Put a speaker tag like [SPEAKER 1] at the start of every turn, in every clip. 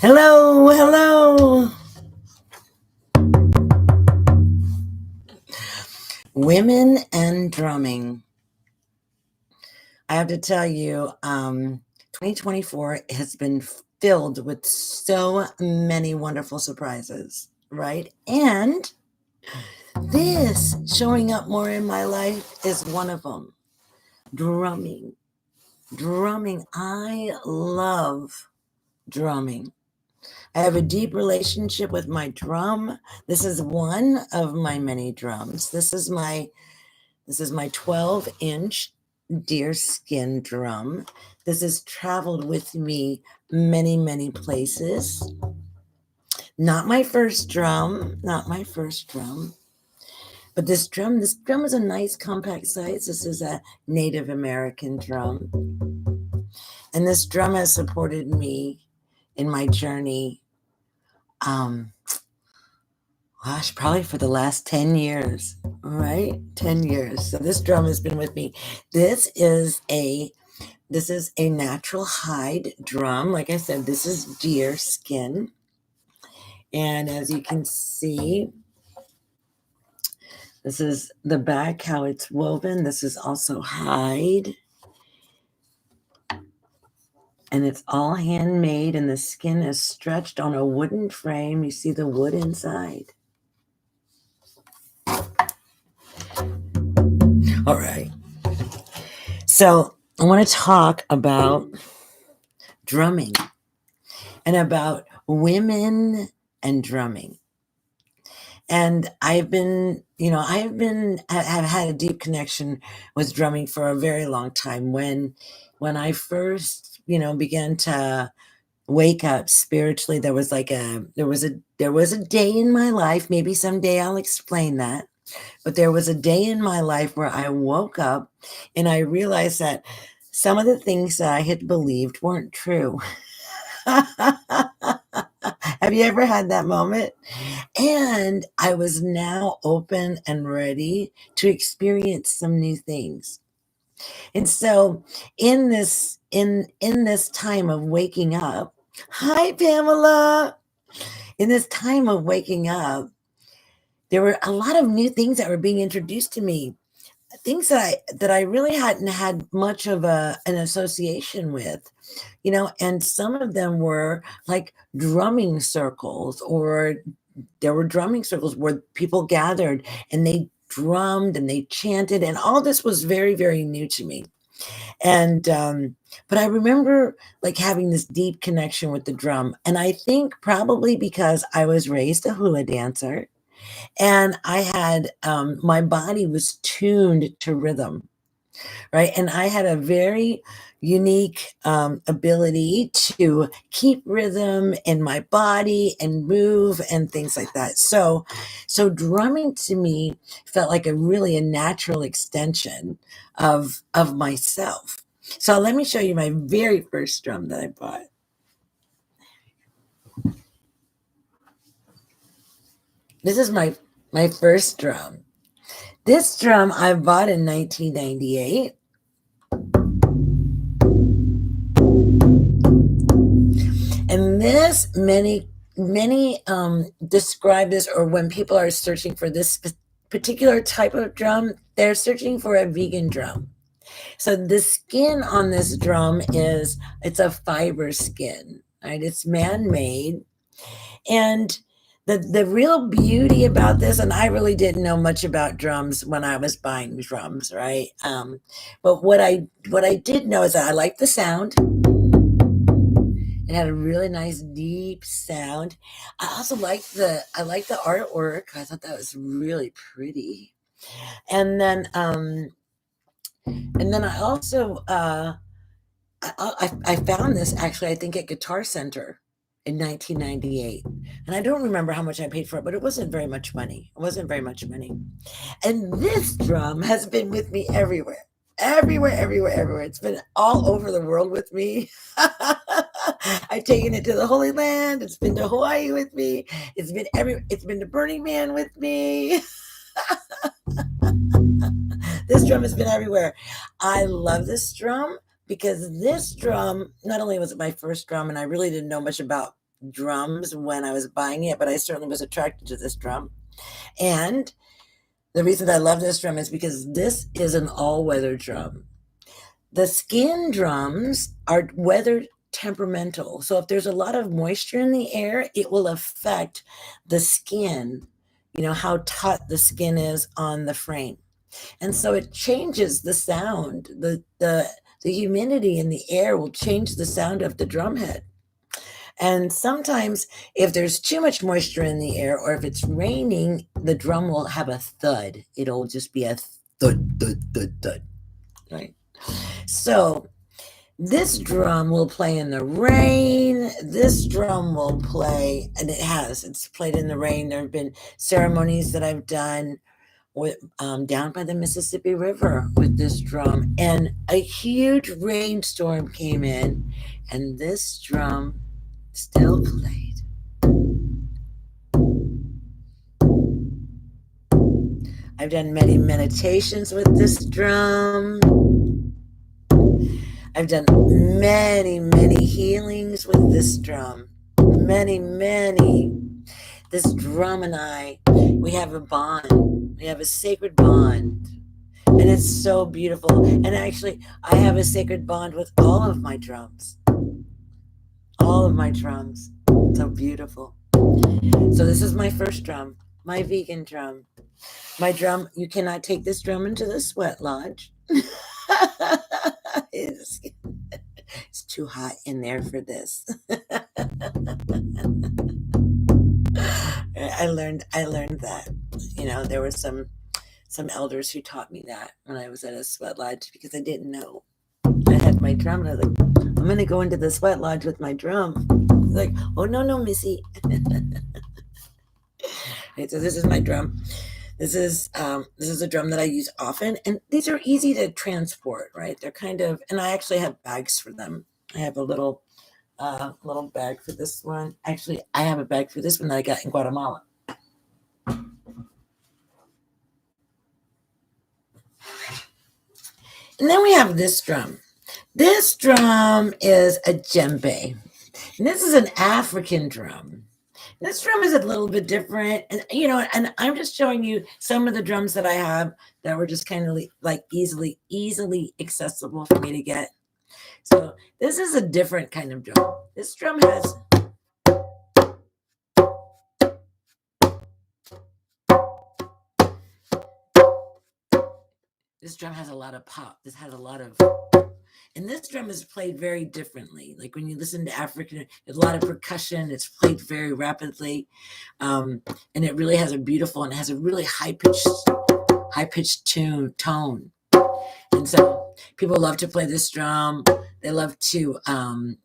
[SPEAKER 1] Hello, hello. Women and drumming. I have to tell you, 2024 has been filled with so many wonderful surprises, right? And this showing up more in my life is one of them. Drumming. Drumming. I love drumming. I have a deep relationship with my drum. This is one of my many drums. This is my 12-inch deerskin drum. This has traveled with me many, many places. Not my first drum, not my first drum, but this drum is a nice compact size. This is a Native American drum. And this drum has supported me in my journey, um, probably for the last 10 years, right? 10 years. So this drum has been with me. This is a natural hide drum. Like I said, this is deer skin. And as you can see, this is the back, how it's woven. This is also hide. And it's all handmade, and the skin is stretched on a wooden frame. You see the wood inside. All right. So I want to talk about drumming and about women and drumming. And have had a deep connection with drumming for a very long time. When I first, began to wake up spiritually, there was a day in my life. Maybe someday I'll explain that. But there was a day in my life where I woke up and I realized that some of the things that I had believed weren't true. Have you ever had that moment? And I was now open and ready to experience some new things. And so in this time of waking up, hi Pamela. In this time of waking up, there were a lot of new things that were being introduced to me. Things that I really hadn't had much of an association with, and some of them were like drumming circles, or there were drumming circles where people gathered and they drummed and they chanted, and all this was very, very new to me. And but I remember like having this deep connection with the drum, and I think probably because I was raised a hula dancer, and I had my body was tuned to rhythm, right? And I had a very unique ability to keep rhythm in my body and move and things like that. So drumming to me felt like a natural extension of myself. So let me show you my very first drum that I bought. This is my first drum. This drum I bought in 1998. And this, many describe this, or when people are searching for this particular type of drum, they're searching for a vegan drum. So the skin on this drum it's a fiber skin, right? It's man-made. And the real beauty about this, and I really didn't know much about drums when I was buying drums, right? But what I did know is that I liked the sound. It had a really nice deep sound. I also liked the artwork. I thought that was really pretty. And then I also I found this actually, I think, at Guitar Center in 1998. And I don't remember how much I paid for it, but it wasn't very much money. It wasn't very much money. And this drum has been with me everywhere. Everywhere, everywhere, everywhere. It's been all over the world with me. I've taken it to the Holy Land. It's been to Hawaii with me. It's been to Burning Man with me. This drum has been everywhere. I love this drum because this drum, not only was it my first drum, and I really didn't know much about drums when I was buying it, but I certainly was attracted to this drum. And the reason I love this drum is because this is an all-weather drum. The skin drums are weather temperamental. So if there's a lot of moisture in the air, it will affect the skin, how taut the skin is on the frame. And so it changes the sound. The humidity in the air will change the sound of the drum head. And sometimes if there's too much moisture in the air or if it's raining, the drum will have a thud. It'll just be a thud, thud, thud, thud, right? So this drum will play in the rain. This drum will play, and it's played in the rain. There have been ceremonies that I've done with, down by the Mississippi River with this drum, and a huge rainstorm came in, and this drum still played. I've done many meditations with this drum. I've done many, many healings with this drum. Many, many. This drum and I, we have a bond. We have a sacred bond. And it's so beautiful. And actually, I have a sacred bond with all of my drums. All of my drums. So beautiful. So this is my first drum, my vegan drum. My drum, you cannot take this drum into the sweat lodge. It's too hot in there for this. I learned that. There were some elders who taught me that when I was at a sweat lodge because I didn't know. I had my drum and I was like, I'm going to go into the sweat lodge with my drum. Like, oh, no, Missy. Right, so this is my drum. This is a drum that I use often, and these are easy to transport, right? They're kind of, and I actually have bags for them. I have a little bag for this one. Actually, I have a bag for this one that I got in Guatemala. And then we have this drum. This drum is a djembe, and this is an African drum. This drum is a little bit different, and and I'm just showing you some of the drums that I have that were just kind of like easily accessible for me to get. So this is a different kind of drum. This drum has a lot of pop. This has a lot of, and this drum is played very differently. Like when you listen to African, there's a lot of percussion. It's played very rapidly, and it really has a beautiful and it has a really high pitched tone. And so people love to play this drum. They love to.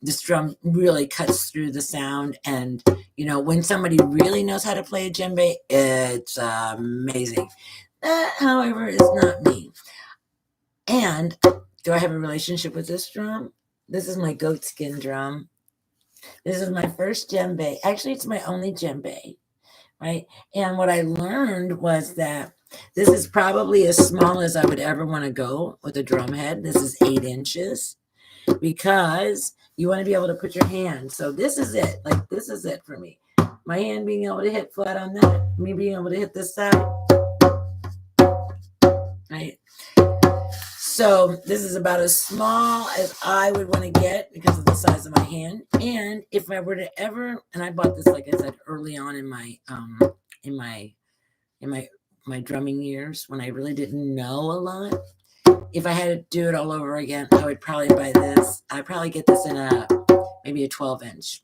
[SPEAKER 1] This drum really cuts through the sound, and when somebody really knows how to play a djembe, it's amazing. That, however, is not me. And do I have a relationship with this drum? This is my goat skin drum. This is my first djembe. Actually, it's my only djembe, right? And what I learned was that this is probably as small as I would ever want to go with a drum head. This is 8 inches because you want to be able to put your hand. So this is it. Like, this is it for me. My hand being able to hit flat on that. Me being able to hit this side. Right? So this is about as small as I would want to get because of the size of my hand. And if I were to ever, and I bought this, like I said, early on in my drumming years when I really didn't know a lot. If I had to do it all over again, I would probably buy this. I'd probably get this in maybe a 12-inch.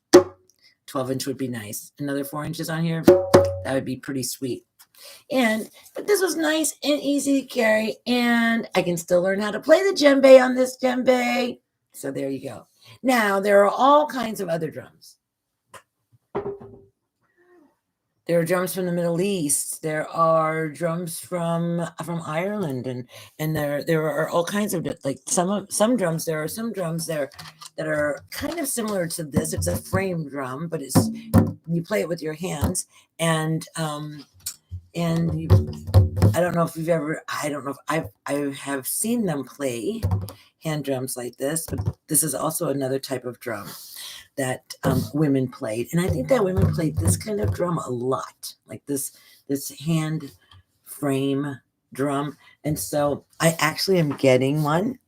[SPEAKER 1] 12-inch would be nice. Another 4 inches on here, that would be pretty sweet. But this was nice and easy to carry, and I can still learn how to play the djembe on this djembe. So there you go. Now, there are all kinds of other drums. There are drums from the Middle East. There are drums from Ireland, and there are all kinds of, like some drums. There are some drums there that are kind of similar to this. It's a frame drum, but you play it with your hands, and I don't know if you've ever, I don't know if I have seen them play hand drums like this, but this is also another type of drum. that women played. And I think that women played this kind of drum a lot, like this hand frame drum. And so I actually am getting one.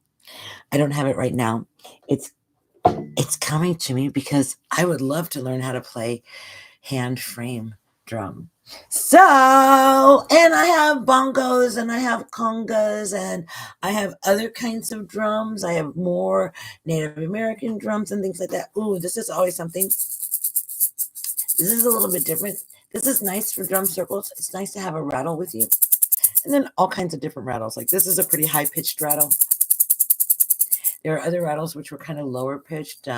[SPEAKER 1] I don't have it right now. It's coming to me because I would love to learn how to play hand frame drum. So, and I have bongos and I have congas and I have other kinds of drums. I have more Native American drums and things like that. Ooh, this is always something. This is a little bit different. This is nice for drum circles. It's nice to have a rattle with you. And then all kinds of different rattles. Like this is a pretty high-pitched rattle. There are other rattles which were kind of lower pitched.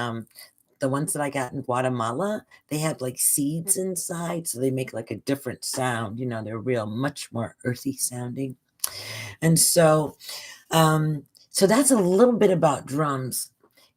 [SPEAKER 1] The ones that I got in Guatemala, they have like seeds inside, so they make like a different sound. You know, they're real, much more earthy sounding. And so, so that's a little bit about drums.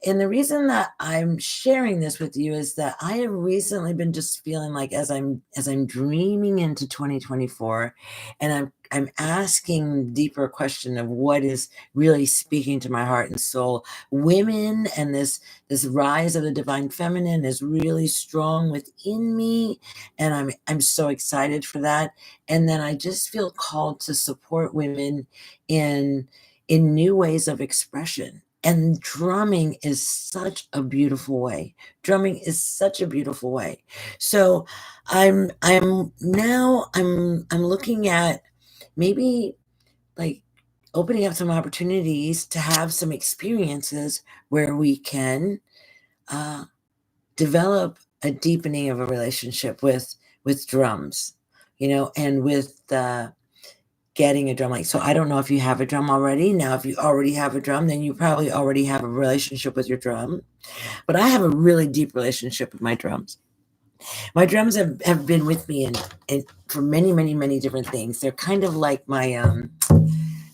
[SPEAKER 1] And the reason that I'm sharing this with you is that I have recently been just feeling like as I'm dreaming into 2024, and I'm asking deeper question of what is really speaking to my heart and soul. Women and this rise of the divine feminine is really strong within me, and I'm so excited for that. And then I just feel called to support women in new ways of expression. And drumming is such a beautiful way. Drumming is such a beautiful way. So I'm looking at maybe like opening up some opportunities to have some experiences where we can develop a deepening of a relationship with drums, you know, and with getting a drum. Like, so I don't know if you have a drum already. Now, if you already have a drum, then you probably already have a relationship with your drum. But I have a really deep relationship with my drums. My drums have been with me and for many, many, many different things. They're kind of like my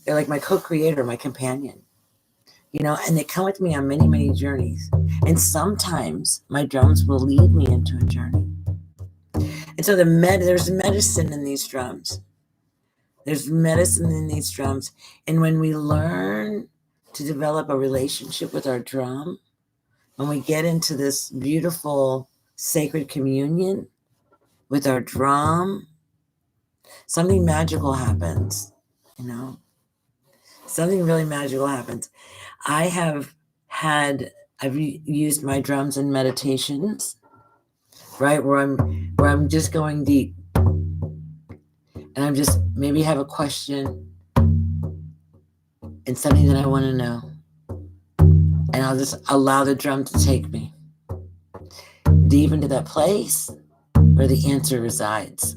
[SPEAKER 1] they're like my co-creator, my companion. You know, and they come with me on many, many journeys. And sometimes my drums will lead me into a journey. And so there's medicine in these drums. There's medicine in these drums. And when we learn to develop a relationship with our drum, when we get into this beautiful sacred communion with our drum, something magical happens, you know? Something really magical happens. I've used my drums in meditations, right? Where I'm just going deep. And I'm just maybe have a question and something that I want to know. And I'll just allow the drum to take me deep into that place where the answer resides,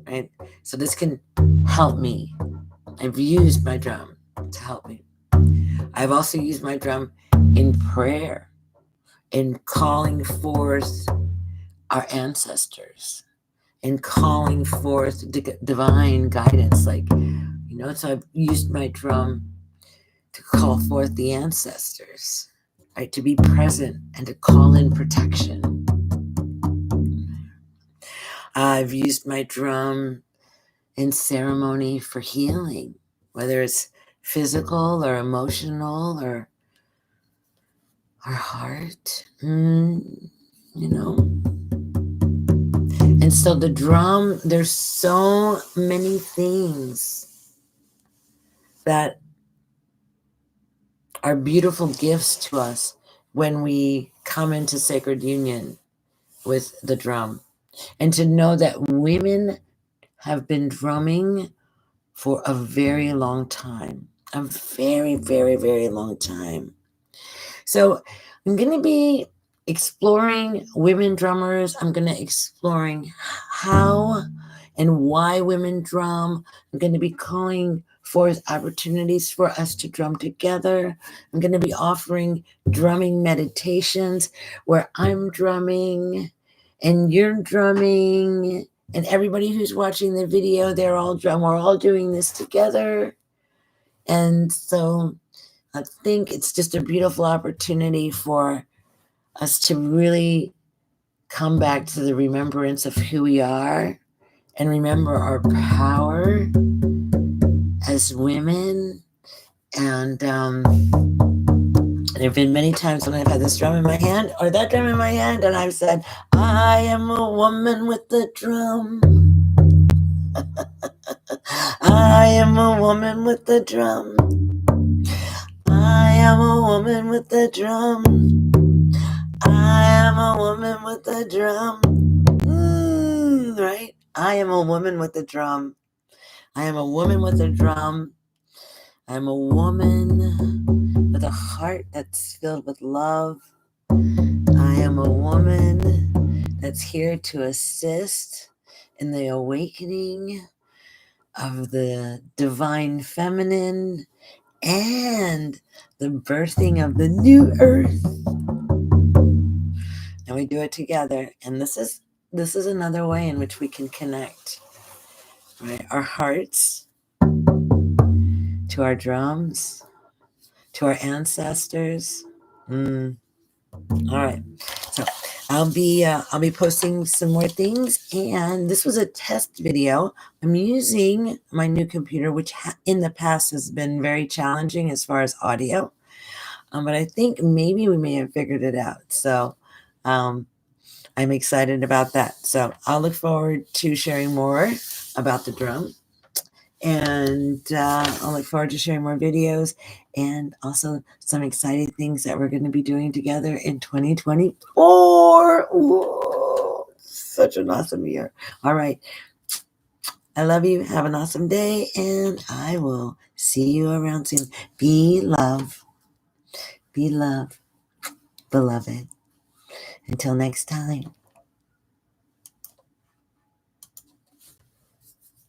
[SPEAKER 1] right? So this can help me. I've used my drum to help me. I've also used my drum in prayer, in calling forth our ancestors, in calling forth divine guidance. Like, you know, so I've used my drum to call forth the ancestors, right? To be present and to call in protection. I've used my drum in ceremony for healing, whether it's physical or emotional or heart, you know. And so the drum, there's so many things that are beautiful gifts to us when we come into sacred union with the drum. And to know that women have been drumming for a very long time, a very, very, very long time. So I'm going to be exploring women drummers. I'm going to exploring how and why women drum. I'm going to be calling forth opportunities for us to drum together. I'm going to be offering drumming meditations where I'm drumming and you're drumming, and everybody who's watching the video, they're all drum. We're all doing this together. And so I think it's just a beautiful opportunity for us to really come back to the remembrance of who we are and remember our power as women, and There have been many times when I've had this drum in my hand or that drum in my hand, and I've said, I am a woman with the drum. I am a woman with the drum. I am a woman with the drum. I am a woman with the drum. Right? I am a woman with the drum. I am a woman with a drum. I am a woman with a heart that's filled with love. I am a woman that's here to assist in the awakening of the divine feminine and the birthing of the new earth. And we do it together. And this is another way in which we can connect, right? Our hearts to our drums, to our ancestors. All right. So I'll be posting some more things, and this was a test video. I'm using my new computer, which in the past has been very challenging as far as audio, but I think maybe we may have figured it out. So I'm excited about that. So I'll look forward to sharing more about the drum. And I'll look forward to sharing more videos and also some exciting things that we're going to be doing together in 2024. Whoa, such an awesome year. All right. I love you. Have an awesome day, and I will see you around soon. Be love. Be love, beloved. Until next time.